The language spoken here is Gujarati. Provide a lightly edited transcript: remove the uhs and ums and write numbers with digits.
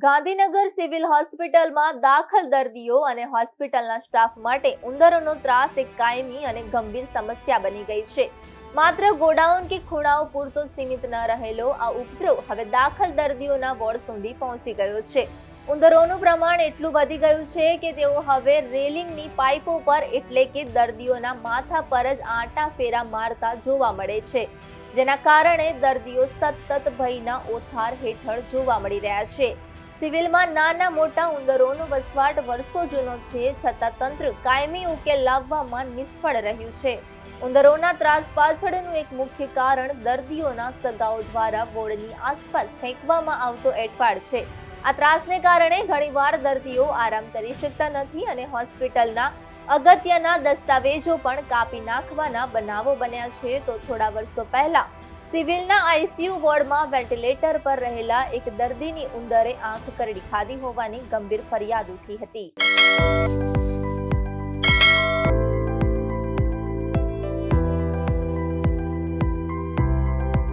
ગાંધીનગર સિવિલ હોસ્પિટલમાં દાખલ દર્દીઓ અને હોસ્પિટલના સ્ટાફ માટે ઉંદરોનો ત્રાસ એક કાયમી અને ગંભીર સમસ્યા બની ગઈ છે. માત્ર ગોડાઉન કે ખૂણાઓ પૂરતો સીમિત ન રહેલો આ ઉપદ્રવ હવે દાખલ દર્દીઓના વોર્ડ સુધી પહોંચી ગયો છે. ઉંદરોનું પ્રમાણ એટલું વધી ગયું છે કે તેઓ હવે રેલિંગની પાઇપો પર એટલે કે દર્દીઓના માથા પર જ આંટા ફેરા મારતા જોવા મળે છે, જેના કારણે દર્દીઓ સતત ભયના ઓથાર હેઠળ જોવા મળી રહ્યા છે. સિવિલમાં નાના મોટા ઉંદરોનો વસવાટ વર્ષો જૂનો છે, છતાં તંત્ર કાયમી ઉકેલ લાવવામાં નિષ્ફળ રહ્યું છે. ઉંદરોના ત્રાસ પાછળનું એક મુખ્ય કારણ દર્દીઓના સગાઓ દ્વારા વોર્ડની આસપાસ ફેંકવામાં આવતો એઠવાડ છે. આ ત્રાસને કારણે ઘણીવાર દર્દીઓ આરામ કરી શકતા નથી અને હોસ્પિટલના અગત્યના દસ્તાવેજો પણ કાપી નાખવાના બનાવો બન્યા છે. તો થોડા વર્ષો પહેલા સિવિલના આઈસીયુ વોર્ડમાં વેન્ટિલેટર પર રહેલા એક દર્દીની ઉંદરે આંખ કરડી ખાધી હોવાની ગંભીર ફરિયાદ ઉઠી હતી.